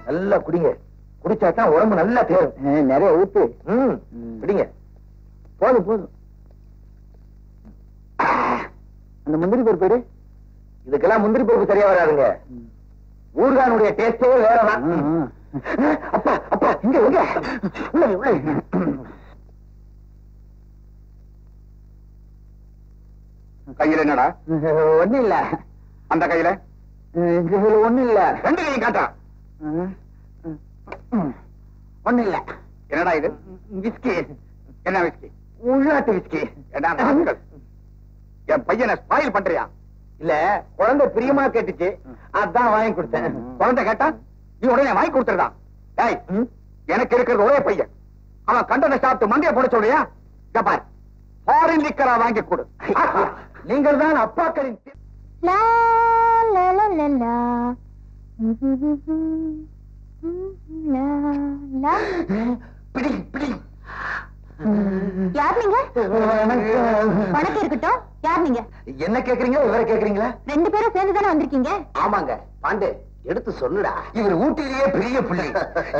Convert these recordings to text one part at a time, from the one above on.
நல்லா குடிங்க. குடிச்சாதான் உடம்பு நல்லா தேரும். நிறைய ஊத்து. குடிங்க. போதும் போதும். அந்த முந்திரி பருப்பு இதுக்கெல்லாம் முந்திரி பருப்பு சரியா வராதுங்க. ஊர்கானுடைய டேஸ்டே வேறதான். அப்பா அப்பா இங்க உள்ள கையில என்னடா? ஒண்ணு இல்ல. அந்த கையில ஒண்ணு இல்ல. ரெண்டு கையும் காட்டா. ஒண்ணு இல்ல. என்னடா இது? விஸ்கி. என்ன விஸ்கி? உள்நாட்டு விஸ்கி. என் பையனை ஸ்பாயில் பண்றியா? இல்ல, குழந்தை பிரியமா கேட்டுச்சு, அதான் வாங்கி கொடுத்தேன். குழந்தை கேட்டா நீ உடனே வாங்கி கொடுத்துருதான். டேய், எனக்கு இருக்கிறது ஒரே பையன். அவன் கண்டனை சாப்பிட்டு மண்டிய போட சொல்றியா? பாரு, ஃபாரின் லிக்கரா வாங்கி கொடு. நீங்கள் தான் அப்பாக்களின் பிடி பிடி. யார் நீங்க? வணக்கம் இருக்கட்டும். யார் நீங்க? என்ன கேக்குறீங்க? இவரை கேக்குறீங்களா? ரெண்டு பேரும் சேர்ந்துதானே வந்திருக்கீங்க? ஆமாங்க. பாண்டே, எடுத்து சொல்லுடா. இவர் ஊட்டிலேயே பெரிய பிள்ளை.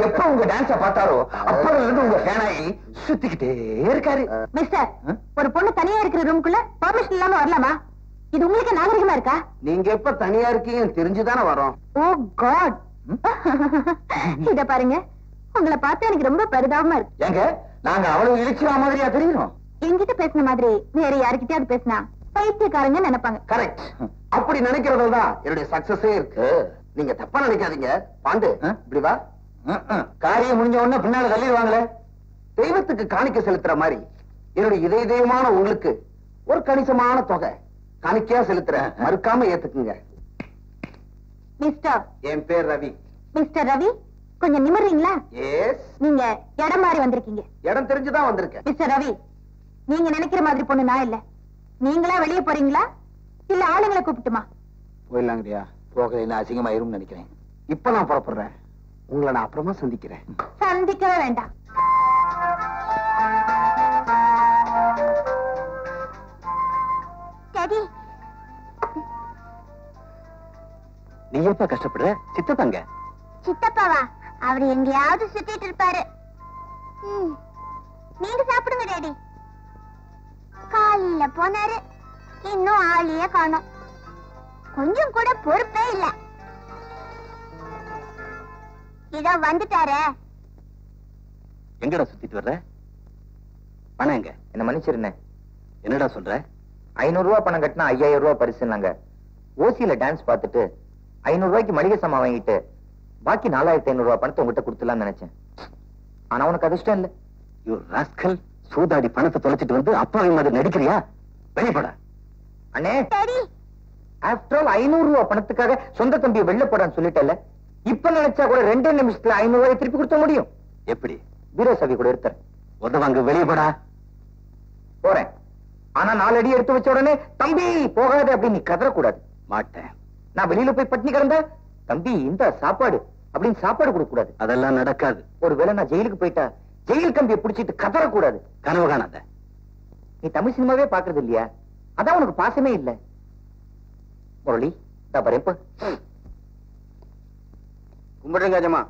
எப்ப உங்க டான்ஸ பார்த்தாரோ அப்பறம் இருந்து உங்க ஃபேனாயி சுத்திக்கிட்டே இருக்காரு. மிஸ்டர், ஒரு பொண்ணு தனியா இருக்கிற ரூமுக்குள்ள பெர்மிஷன் இல்லாம வரலாமா? இது உங்களுக்கு நாகரிகமா இருக்கா? நீங்க எப்ப தனியா இருக்கீங்க தெரிஞ்சுதானே வரோம். ஓ காட். இத பாருங்க, உங்களை பார்த்தா எனக்கு ரொம்ப பரிதாபமா இருக்கு. ஏங்க, நாங்க அவ்வளவு இழிச்சா மாதிரியா தெரியும்? என்கிட்ட பேசின மாதிரி வேற யாருக்கிட்டயாவது பேசினா பைத்தியக்காரங்க நினைப்பாங்க. கரெக்ட். அப்படி நினைக்கிறதுதான் என்னுடைய சக்சஸே இருக்கு. நீங்க தப்பா நினைக்காதீங்க. பாண்டு, இப்படி வா. காரியம் முடிஞ்ச உடனே பின்னால தள்ளிடுவாங்களே. தெய்வத்துக்கு காணிக்கை செலுத்துற மாதிரி என்னுடைய இதயமான உங்களுக்கு ஒரு கணிசமான தொகை காணிக்கையா செலுத்துறேன். மறுக்காம ஏத்துக்குங்க. மிஸ்டர். என் பேர் ரவி. மிஸ்டர் ரவி, கொஞ்சம் நிமிர்றீங்களா? எஸ். நீங்க இடம் மாறி வந்திருக்கீங்க. இடம் தெரிஞ்சுதான் வந்திருக்கேன். மிஸ்டர் ரவி, நீங்க நினைக்கிற மாதிரி பொண்ணு நான் இல்ல. நீங்களா வெளியே போறீங்களா இல்ல ஆளுங்களை கூப்பிட்டுமா? போயிடலாங்கறியா? போகல அசிங்கமாயிரும் நினைக்கிறேன். இப்ப நான் புறப்படுறேன். உங்களை நான் அப்புறமா சந்திக்கிறேன். சந்திக்கவே வேண்டாம். டாடி, நீ எப்ப கஷ்டப்படுற? சித்தப்பாங்க. சித்தப்பாவா? அவர் எங்கேயாவது சுத்திட்டு இருப்பாரு. நீங்க சாப்பிடுங்க டாடி. காலையில போனாரு, இன்னும் ஆளையே காணோம். கொஞ்சம் கூட பொறுப்பே இல்ல. இதோ வந்துட்டாரே. எங்கடா சுத்திட்டு வர்ற? பணம் எங்க? என்ன மன்னிச்சிருந்தேன். என்னடா சொல்ற? 500 ரூபாய் பணம் கட்டினா 5000 ரூபாய் பரிசுனாங்க. ஓசியில டான்ஸ் பார்த்துட்டு 500 ரூபாய்க்கு மளிகை சாமான் வாங்கிட்டு பாக்கி 4500 ரூபாய் பணத்தை உங்ககிட்ட கொடுத்துலான்னு நினைச்சேன். ஆனா உனக்கு அதிர்ஷ்டம் இல்ல. You rascal. சூதாடி பணத்தை தொலைச்சிட்டு வந்து அப்பாவை மாதிரி நடிக்கிறியா? வெளிப்பட. அண்ணே, ஆஃப்டர் ஆல் 500 ரூபாய் பணத்துக்காக சொந்த தம்பியை வெளில போடான்னு சொல்லிட்டல. இப்ப நினைச்சா கூட 2 நிமிஷத்துல 500 ரூபாய் திருப்பி கொடுத்த முடியும். எப்படி? வீரசாவி கூட எடுத்தேன். உதவாங்க. வெளியப்படா. போறேன். ஆனா 4 அடி எடுத்து வச்ச உடனே தம்பி போகாது அப்படின்னு நீ கதறக்கூடாது. மாட்டேன். நான் வெளியில போய் பட்டினி கிடந்த தம்பி இந்த சாப்பாடு அப்படின்னு சாப்பாடு கொடுக்க கூடாது. அதெல்லாம் நடக்காது. ஒருவேளை நான் ஜெயிலுக்கு போயிட்டா ஜெயில் கம்பியை பிடிச்சிட்டு கதறக்கூடாது. கனவு காணாத. நீ தமிழ் சினிமாவே பாக்குறது இல்லையா? அதான் உனக்கு பாசமே இல்ல. முரளி, வரேப்ப. கும்பிடுங்க ஜமா.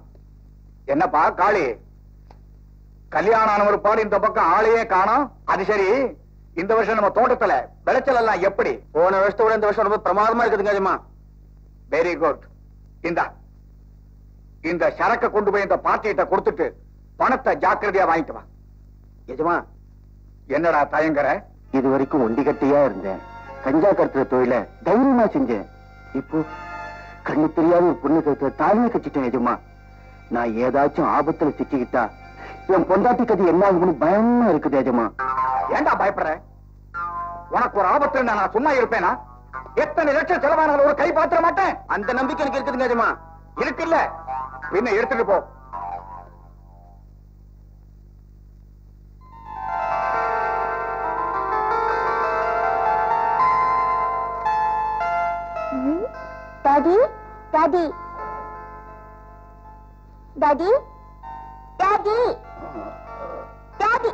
என்னப்பா காளி, கல்யாணம் ஆன ஒரு பாடு இந்த பக்கம் ஆளையே காணோம். அது சரி, இந்த வருஷம் நம்ம தோட்டத்துல விளைச்சல் எல்லாம் எப்படி? போன வருஷத்தோட இந்த வருஷம் ரொம்ப பிரமாதமா இருக்குதுங்க ஜமா. Very good. இந்த சரக்க கொண்டு போய் இந்த பார்ட்டிகிட்ட கொடுத்துட்டு பணத்தை ஜாக்கிரதையா வாங்கிட்டு வா. எஜமா, என்னடா தயங்கற? இது வரைக்கும் ஒண்டி கட்டியா இருந்தேன். கஞ்சா கட்டுற தொழில தைரியமா செஞ்சேன். இப்போ கண்ணு தெரியாத ஒரு பொண்ணு கருத்த தாலியை கட்டிட்டேன். எஜமா, நான் ஏதாச்சும் ஆபத்துல சிக்கிக்கிட்டா என் பொண்டாட்டி கதை என்ன ஆகும்னு பயமா இருக்குது. எஜமா, ஏண்டா பயப்படுற? உனக்கு ஒரு ஆபத்து நான் சும்மா இருப்பேனா? எத்தனை லட்சம் செலவானாலும் ஒரு கை பாத்திர மாட்டேன். அந்த நம்பிக்கை எனக்கு இருக்குதுங்க. எஜமா, இருக்குல்ல? பின்ன எடுத்துட்டு போ. Daddy, daddy, daddy, daddy, daddy.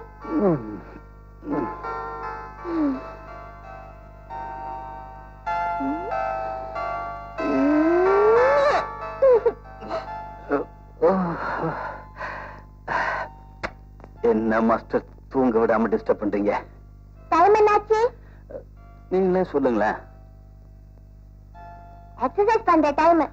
என்ன மாஸ்டர் தூங்க விடாம டிஸ்டர்ப் பண்றீங்க? டைம் என்னாச்சு? நீங்களே சொல்லுங்களேன். எக்ஸசைஸ் பண்ற டைம்.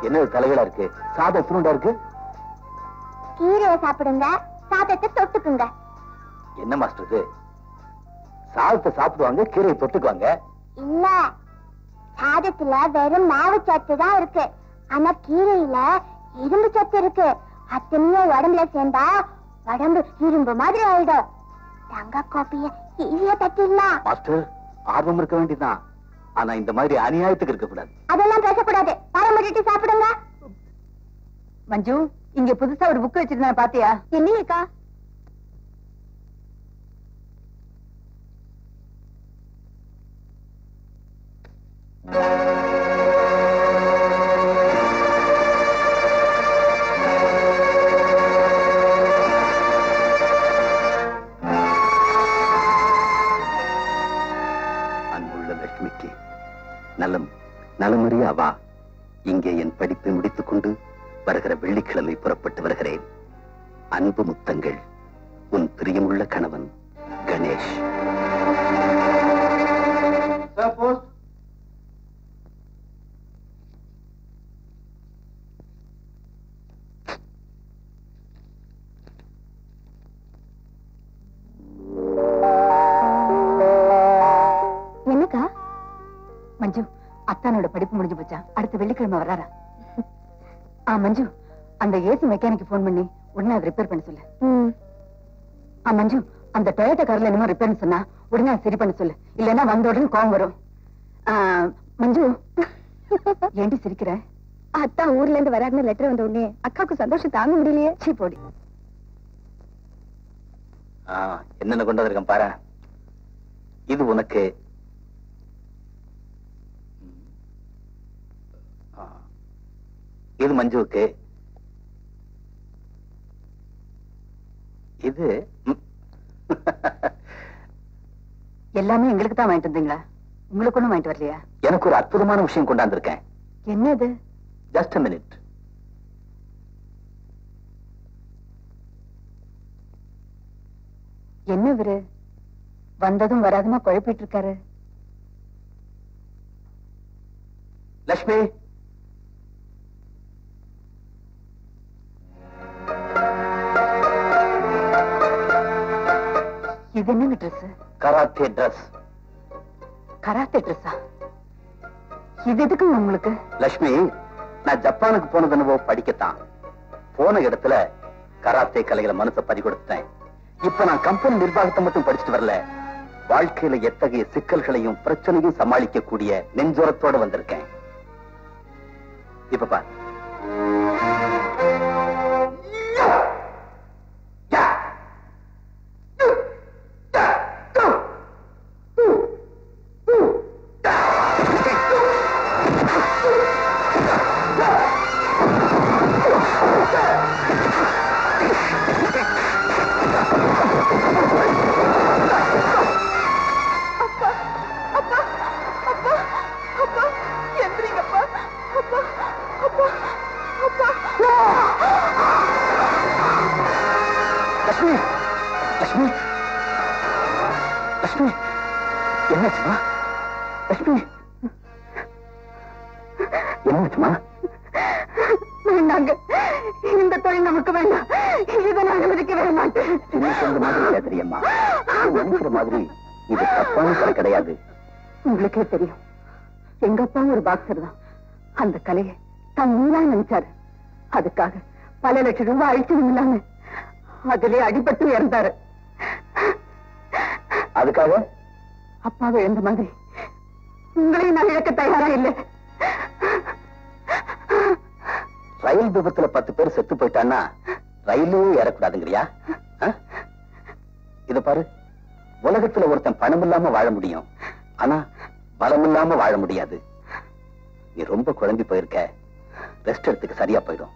என்ன தலைகளா இருக்கு? சாதம் சுருண்டா இருக்கு. கீரையை சாப்பிடுங்க, சாதத்தை தொட்டுக்குங்க. என்ன மாஸ்டர் இது? சாதத்தை சாப்பிடுவாங்க, கீரையை தொட்டுக்குவாங்க. இல்ல, சாதத்துல வெறும் மாவு சத்து தான் இருக்கு. ஆனா கீரையில இரும்பு சத்து இருக்கு. அத்தனையும் உடம்புல சேர்ந்தா உடம்பு இரும்பு மாதிரி ஆயிடும். தங்க காப்பிய ஈஸியா தட்டிடலாம். மாஸ்டர், ஆர்வம் இருக்க வேண்டியதுதான். ஆனா இந்த மாதிரி அநியாயத்துக்கு இருக்க கூடாது. அதெல்லாம் பேசக்கூடாது. பரமட்டிட்டு சாப்பிடுங்க. மஞ்சு, இங்க புதுசா ஒரு புக் வச்சிருந்தா பாத்தியா? இல்லையேக்கா. அன்புள்ள லட்சுமிக்கு நலம் நலமறிய அவா. இங்கே என் படிப்பை முடித்துக் கொண்டு வருகிற வெள்ளிக்கிழமை புறப்பட்டு வருகிறேன். அன்பு முத்தங்கள், உன் பிரியமுள்ள கணவன் கணேஷ். என்னக்கா? மஞ்சு, அத்தானோட படிப்பு முடிஞ்சு போச்சா? அடுத்த வெள்ளிக்கிழமை வர்றாரா? மஞ்சு, அந்த ஏசி மெக்கானிக்கு போன் பண்ணி உடனே அதை ரிப்பேர் பண்ண சொல்லு. மஞ்சு, அந்த டொயோட்டா கார்ல என்னமோ ரிப்பேர்னு சொன்னா உடனே சரி பண்ண சொல்லு. இல்லன்னா வந்த உடனே கோவம் வரும். மஞ்சு, ஏண்டி சிரிக்கிற? அத்தா ஊர்ல இருந்து வராருன்னு லெட்டர் வந்த உடனே அக்காவுக்கு சந்தோஷம் தாங்க முடியலையே. சீ போடி. என்னென்ன கொண்டு வந்திருக்கேன் பாரு. இது உனக்கு. இது மஞ்சுவுக்கு. இது எல்லாமே எங்களுக்கு தான் வாங்கிட்டு வந்தீங்களா? உங்களுக்கு ஒண்ணும் வாங்கிட்டு வரலையா? எனக்கு ஒரு அற்புதமான விஷயம் கொண்டாந்துருக்கேன். என்னது? Just a minute. என்ன இவரு வந்ததும் வராதுமா குழப்பிட்டு இருக்காரு? லட்சுமி, இது என்னங்க ட்ரெஸ்? Karate dress. கராத்தே ட்ரெஸ்ஸா? இது எதுக்கு உங்களுக்கு? லட்சுமி, நான் ஜப்பானுக்கு போனது என்னவோ படிக்கத்தான். போன இடத்துல கராத்தே கலைகளை மனசை பறி கொடுத்தேன். இப்ப நான் கம்பெனி நிர்வாகத்தை மட்டும் படிச்சுட்டு வரல, வாழ்க்கையில எத்தகைய சிக்கல்களையும் பிரச்சனையும் சமாளிக்க கூடிய நெஞ்சோரத்தோட வந்திருக்கேன். இப்ப பாரு. லட்சுமி, லட்சுமி, லட்சுமி, என்னாச்சுமா? லட்சுமி, என்னாச்சுமா? வேண்டாங்க, இந்த தொழில் நமக்கு வேண்டாம். இதை நான் அனுமதிக்கவே மாட்டேன். சின்ன சொந்த மாதிரி பேசுறியம்மா. நினைக்கிற மாதிரி இது தப்பான கலை கிடையாது. உங்களுக்கே தெரியும், எங்க அப்பாவும் ஒரு பாக்ஸர் தான். அந்த கலையை தான் நீதான் நினைச்சாரு. அதுக்காக பல லட்சம் ரூபாய் அழிச்சதும் இல்லாம அதிலே அடிபட்டு இறந்தாரு. அதுக்காக அப்பாவை இழந்த மாதிரி உங்களையும் நான் இழக்க தயாரா இல்லை. ரயில் விபத்துல 10 பேர் செத்து போயிட்டான்னா ரயிலும் ஏறக்கூடாதுங்கிறியா? இத பாரு, உலகத்துல ஒருத்தன் பணம் இல்லாம வாழ முடியும், ஆனா பலம் இல்லாம வாழ முடியாது. நீ ரொம்ப குழம்பி போயிருக்க, ரெஸ்ட் எடுத்துக்க சரியா போயிடும்.